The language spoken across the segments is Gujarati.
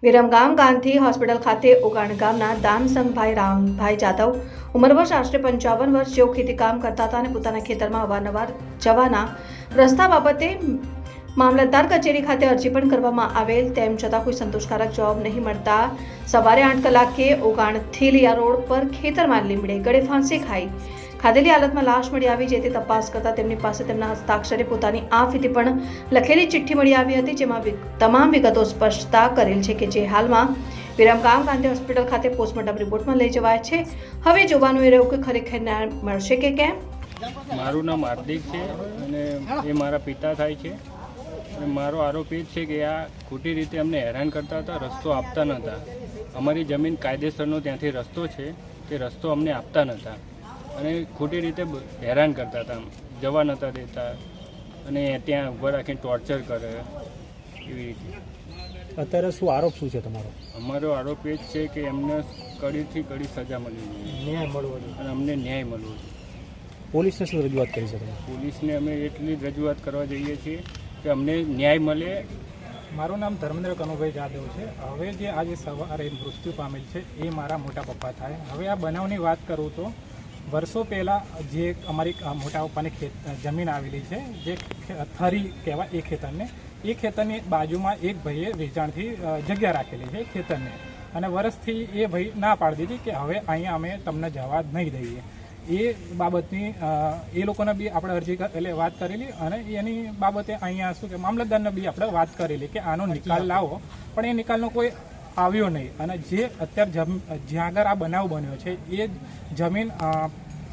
વિરમગામ ગાંધી હોસ્પિટલ ખાતે ઉગાણ ગામના દાનસંગભાઈ રામભાઈ જાદવ ઉંમર વર્ષ આશરે 55 વર્ષ જેઓ ખેતીકામ કરતા હતા અને પોતાના ખેતરમાં અવારનવાર જવાના રસ્તા બાબતે મામલતદાર કચેરી ખાતે અરજી પણ કરવામાં આવેલ તેમ છતાં કોઈ સંતોષકારક જવાબ નહીં મળતા સવારે 8 કલાકે ઉગાણ થેલિયા રોડ પર ખેતરમાં લીમડે ગળે ફાંસી ખાઈ ખાધેલી હાલતમાં લાશ મળી આવી જેથી તપાસ કરતા તેમની પાસે તેમના હસ્તાક્ષરે પોતાની આ ફીતી પણ લખેલી ચિઠ્ઠી મળી આવી હતી જેમાં તમામ વિગતો સ્પષ્ટતા કરેલ છે કે જે હાલમાં વિરમગામ ગાંધી હોસ્પિટલ ખાતે પોસ્ટમોર્ટમ રિપોર્ટમાં લઈ જવાય છે। હવે જોવાનું એ રહ્યું કે ખરેખર ન્યાય મળશે કે કેમ। મારું નામ હાર્દિક છે અને એ મારા પિતા થાય છે અને મારો આરોપ એ છે કે આ ખોટી રીતે અમને હેરાન કરતા હતા, રસ્તો આપતા નહોતા। અમારી જમીન કાયદેસરનો ત્યાંથી રસ્તો છે તે રસ્તો અમને આપતા નહોતા અને ખોટી રીતે હેરાન કરતા હતા, જવા નહોતા દેતા અને ત્યાં ઊભા રાખીને ટોર્ચર કરે એવી રીતે। અત્યારે શું આરોપ શું છે તમારો? અમારો આરોપ એ જ છે કે એમને કડીથી કડી સજા મળવી જોઈએ, ન્યાય મળવો જોઈએ અને અમને ન્યાય મળવો જોઈએ। પોલીસને શું રજૂઆત કરી છે તમે? પોલીસને અમે એટલી જ રજૂઆત કરવા જઈએ છીએ કે અમને ન્યાય મળે। મારું નામ ધર્મેન્દ્ર કનુભાઈ જાદવ છે। હવે જે આજે સવારે મૃત્યુ પામેલ છે એ મારા મોટા પપ્પા થાય। હવે આ બનાવની વાત કરું તો વર્ષો પહેલાં જે અમારી મોટા પપ્પાની જમીન આવેલી છે જે થરી કહેવાય એ ખેતરની બાજુમાં એક ભાઈએ વેચાણથી જગ્યા રાખેલી છે ખેતરને, અને વર્ષથી એ ભાઈ ના પાડી દીધી કે હવે અહીંયા અમે તમને જવા નહીં દઈએ। એ બાબતની એ લોકોને બી આપણે અરજી એટલે વાત કરેલી અને એની બાબતે અહીંયા શું કે મામલતદારને બી આપણે વાત કરેલી કે આનો નિકાલ લાવો, પણ એ નિકાલનો કોઈ આવ્યો નહીં। અને જે અત્યારે જ્યાં આગળ આ બનાવ બન્યો છે એ જમીન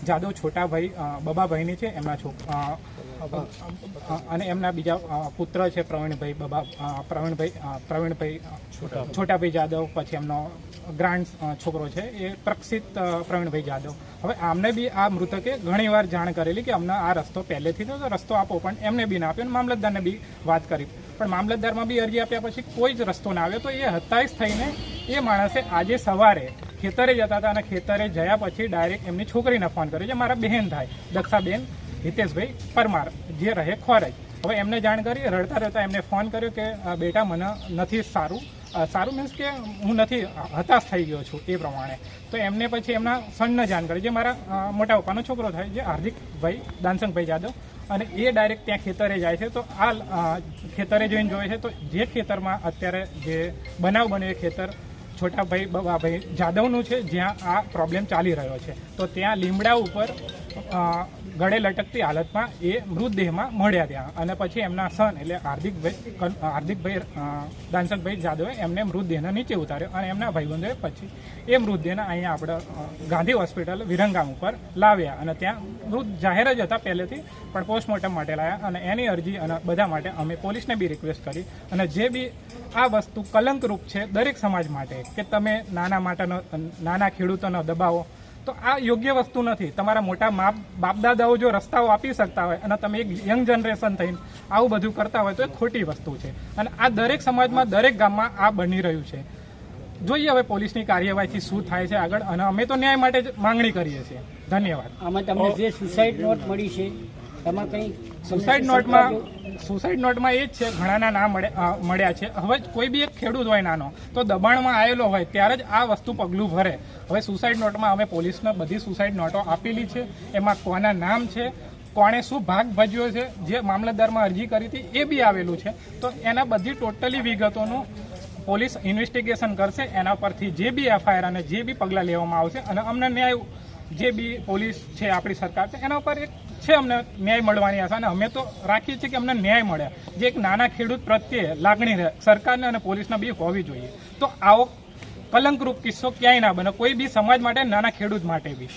જાદવ છોટાભાઈ બબાભાઈની છે, એમના અને એમના બીજા પુત્ર છે પ્રવીણભાઈ છોટાભાઈ જાદવ, પછી એમનો ગ્રાન્ડ છોકરો છે એ પ્રક્ષિત પ્રવીણભાઈ જાદવ। હવે આમને બી આ મૃતકે ઘણીવાર જાણ કરેલી કે અમને આ રસ્તો પહેલેથી તો રસ્તો આપો, પણ એમને બી ના આપ્યો અને મામલતદારને બી વાત કરી, પણ મામલતદારમાં બી અરજી આપ્યા પછી કોઈ જ રસ્તો ના આવ્યો। તો એ હતાશ થઈને એ માણસે આજે સવારે ખેતરે જતા હતા અને ખેતરે જયા પછી ડાયરેક્ટ એમની છોકરીને ફોન કર્યો, જે મારા બહેન થાય દક્ષાબેન હિતેશભાઈ પરમાર જે રહે ખોરાઈ। હવે એમને જાણ કરી, રડતા રડતા એમને ફોન કર્યો કે બેટા મને નથી સારું મીન્સ કે હું નથી હતાશ થઈ ગયો છું એ પ્રમાણે। તો એમને પછી એમના સનને જાણ કરી, જે મારા મોટા પપ્પાનો છોકરો થાય, જે હાર્દિકભાઈ દાનસંગભાઈ જાદવ, અને એ ડાયરેક્ટ ત્યાં ખેતરે જાય છે। તો આ ખેતરે જોઈને જોયે છે તો જે ખેતરમાં અત્યારે જે બનાવ બન્યો એ ખેતર છોટાભાઈ બબાભાઈ જાદવનું છે, જ્યાં આ પ્રોબ્લેમ ચાલી રહ્યો છે। તો ત્યાં લીમડા ઉપર ગળે લટકતી હાલતમાં એ મૃતદેહમાં મળ્યા ત્યાં, અને પછી એમના સન એટલે હાર્દિકભાઈ દાનસંગભાઈ જાદવે એમને મૃતદેહને નીચે ઉતાર્યો અને એમના ભાઈબંધોએ પછી એ મૃતદેહને અહીંયા આપણે ગાંધી હોસ્પિટલ વિરમગામ ઉપર લાવ્યા, અને ત્યાં મૃત જાહેર જ હતા પહેલેથી, પણ પોસ્ટમોર્ટમ માટે લાવ્યા। અને એની અરજી અને બધા માટે અમે પોલીસને બી રિક્વેસ્ટ કરી, અને જે બી આ વસ્તુ કલંકરૂપ છે દરેક સમાજ માટે કે તમે નાના ખેડૂતોનો દબાવો, તો આ યોગ્ય વસ્તુ નથી। તમારા મોટા બાપદાદાઓ જો રસ્તાઓ આપી શકતા હોય અને તમે એક યંગ જનરેશન થઈને આવું બધું કરતા હોય તો એ ખોટી વસ્તુ છે, અને આ દરેક સમાજમાં દરેક ગામમાં આ બની રહ્યું છે। જોઈએ હવે પોલીસની કાર્યવાહીથી શું થાય છે આગળ, અને અમે તો ન્યાય માટે જ માંગણી કરીએ છીએ। ધન્યવાદ। આમાં તમને જે સુસાઇડ નોટ મળી છે એમાં કંઈ સુસાઇડ નોટમાં એ જ છે, ઘણાના નામ મળ્યા છે। હવે કોઈ બી એક ખેડૂત હોય નાનો તો દબાણમાં આવેલો હોય ત્યારે જ આ વસ્તુ પગલું ભરે। હવે સુસાઇડ નોટમાં અમે પોલીસને બધી સુસાઇડ નોટો આપેલી છે, એમાં કોના નામ છે, કોણે શું ભાગ ભજવ્યો છે, જે મામલતદારમાં અરજી કરી હતી એ બી આવેલું છે। તો એના બધી ટોટલી વિગતોનું પોલીસ ઇન્વેસ્ટિગેશન કરશે, એના પરથી જે બી એફઆઈઆર અને જે બી પગલાં લેવામાં આવશે, અને અમને ન્યાય જે બી પોલીસ છે આપણી સરકાર છે એના ઉપર એક છે અમને ન્યાય મળવાની આશા, અને અમે તો રાખીએ છીએ કે અમને ન્યાય મળે, જે એક નાના ખેડૂત પ્રત્યે લાગણી રહે સરકારને અને પોલીસને બી હોવી જોઈએ। તો આવો કલંકરૂપ કિસ્સો ક્યાંય ના બને, કોઈ બી સમાજ માટે, નાના ખેડૂત માટે બી।